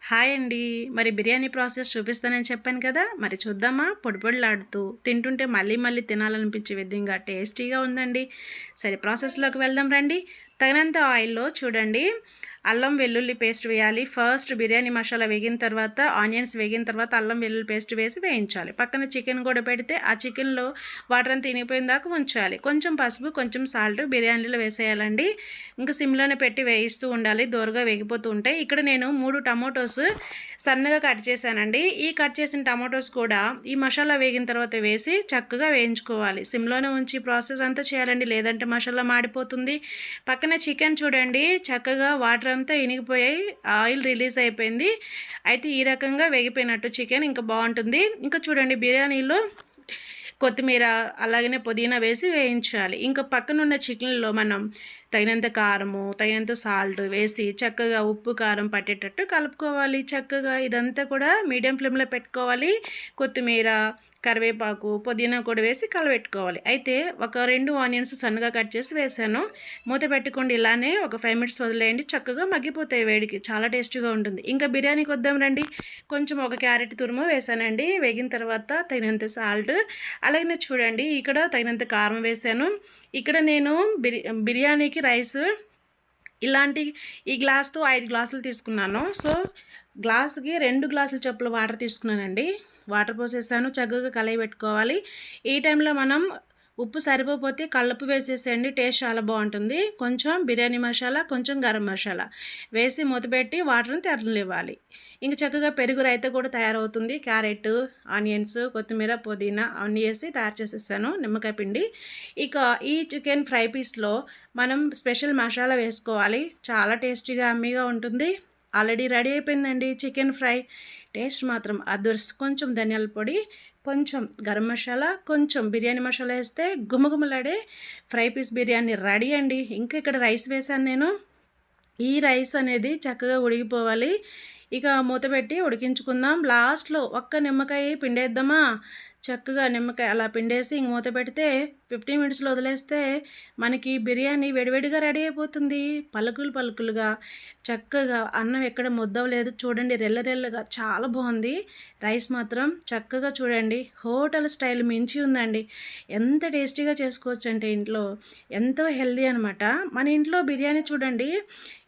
Hi అండి. మరి biryani process చూపిస్తానని చెప్పాను కదా! మరి చూద్దామా? పొడి పొడిలాడుతూ తింటుంటే మళ్ళీ మళ్ళీ తినాలనిపించే విధంగా టేస్టీగా ఉందండి. సరే ప్రాసెస్‌లోకి వెళ్దాం రండి. తగినంత ఆయిల్‌లో చూడండి అల్లం వెల్లుల్లి పేస్ట్ వేయాలి. ఫస్ట్ బిర్యానీ మసాలా వేగిన తర్వాత ఆనియన్స్ వేగిన తర్వాత అల్లం వెల్లుల్లి పేస్ట్ వేసి వేయించాలి. పక్కన చికెన్ కూడా పెడితే ఆ చికెన్‌లో వాటర్ అంతా ఇనిగిపోయిన దాకా ఉంచాలి. కొంచెం పసుపు, కొంచెం సాల్ట్ బిర్యానీలో వేసేయాలండి. ఇంకా సిమ్‌లోనే పెట్టి వేయిస్తూ ఉండాలి. దోరగా వేగిపోతూ ఉంటాయి. ఇక్కడ నేను 3 టమోటోస్ సన్నగా కట్ చేశానండి. ఈ కట్ చేసిన టమోటోస్ కూడా ఈ మసాలా వేగిన తర్వాత వేసి చక్కగా వేయించుకోవాలి. సిమ్‌లోనే ఉంచి ప్రాసెస్ అంతా చేయాలండి. లేదంటే మసాలా మాడిపోతుంది. పక్కన చికెన్ చూడండి చక్కగా వాటర్ అంతా ఇనిగిపోయాయి. ఆయిల్ రిలీజ్ అయిపోయింది. అయితే ఈ రకంగా వేగిపోయినట్టు చికెన్ ఇంకా బాగుంటుంది. ఇంకా చూడండి బిర్యానీలో కొత్తిమీర అలాగనే పుదీనా వేసి వేయించాలి. ఇంకా పక్కనున్న చికెన్లో మనం తగినంత కారము, తగినంత సాల్ట్ వేసి చక్కగా ఉప్పు, కారం పట్టేటట్టు కలుపుకోవాలి. చక్కగా ఇదంతా కూడా మీడియం ఫ్లేమ్‌లో పెట్టుకోవాలి. కొత్తిమీర, కరివేపాకు, పుదీనా కూడా వేసి కలబెట్టుకోవాలి. అయితే ఒక 2 ఆనియన్స్ సన్నగా కట్ చేసి వేసాను. మూత పెట్టుకోండి ఇలానే ఒక 5 మినిట్స్ వదిలేయండి. చక్కగా మగ్గిపోతాయి వేడికి. చాలా టేస్టీగా ఉంటుంది. ఇంకా బిర్యానీకి వద్దాం రండి. కొంచెం ఒక క్యారెట్ తురుము వేసానండి. వేగిన తర్వాత తగినంత సాల్ట్ అలాగనే చూడండి ఇక్కడ తగినంత కారం వేసాను. ఇక్కడ నేను బిర్యానీకి రైస్ ఇలాంటి ఈ గ్లాస్‌తో 5 గ్లాసులు తీసుకున్నాను. సో, గ్లాస్‌కి 2 గ్లాసుల చొప్పున వాటర్ తీసుకున్నానండి. వాటర్ పోసేసాను. చక్కగా కలయి పెట్టుకోవాలి. ఈ టైంలో మనం ఉప్పు సరిపోతే కల్లుప్పు వేసేసేయండి. టేస్ట్ చాలా బాగుంటుంది. కొంచెం బిర్యానీ మసాలా, కొంచెం గరం మసాలా వేసి మూతపెట్టి వాటర్ని తెరలివ్వాలి. ఇంక చక్కగా పెరుగు రైతా కూడా తయారవుతుంది. క్యారెట్, ఆనియన్స్, కొత్తిమీర, పుదీనా అవన్నీ వేసి తయారు చేసేసాను. నిమ్మకాయ పిండి. ఇక ఈ చికెన్ ఫ్రై పీస్లో మనం స్పెషల్ మసాలా వేసుకోవాలి. చాలా టేస్టీగా యమ్మీగా ఉంటుంది. ఆల్రెడీ రెడీ అయిపోయిందండి చికెన్ ఫ్రై. టేస్ట్ మాత్రం అదుర్స్. కొంచెం ధనియాల పొడి, కొంచెం గరం మసాలా, కొంచెం బిర్యానీ మసాలా వేస్తే గుమగుమలాడే ఫ్రై పీస్ బిర్యానీ రెడీ అండి. ఇంకా ఇక్కడ రైస్ వేసాను నేను. ఈ రైస్ అనేది చక్కగా ఉడికిపోవాలి. ఇక మూత పెట్టి ఉడికించుకుందాం. లాస్ట్‌లో ఒక్క నిమ్మకాయ పిండేద్దామా? చక్కగా నిమ్మకాయ అలా పిండేసి ఇంక మూత పెడితే 15 మినిట్స్‌లో వదిలేస్తే మనకి బిర్యానీ వేడివేడిగా రెడీ అయిపోతుంది. పలుకులు పలుకులుగా చక్కగా అన్నం ఎక్కడ ముద్దవలేదు చూడండి రెల్లరెల్లగా చాలా బాగుంది. రైస్ మాత్రం చక్కగా చూడండి హోటల్ స్టైల్ మించి ఉందండి. ఎంత టేస్టీగా చేసుకోవచ్చు అంటే ఇంట్లో ఎంతో హెల్దీ అనమాట. మన ఇంట్లో బిర్యానీ చూడండి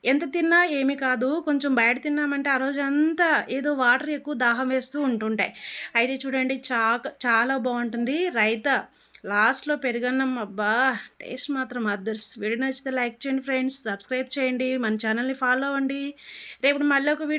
ఎంత తిన్నా ఏమీ కాదు. కొంచెం బయట తిన్నామంటే ఆ రోజంతా ఏదో వాటర్ ఎక్కువ దాహం వేస్తూ ఉంటుంటాయి. అయితే చూడండి చాలా బాగుంటుంది. రైతా లాస్ట్‌లో పెరుగన్నం అబ్బా! టేస్ట్ మాత్రం అదర్స్. వీడియో నచ్చితే లైక్ చేయండి ఫ్రెండ్స్. సబ్స్క్రైబ్ చేయండి. మన ఛానల్‌ని ఫాలో అవ్వండి. రేపు మళ్ళీ ఒక వీడియో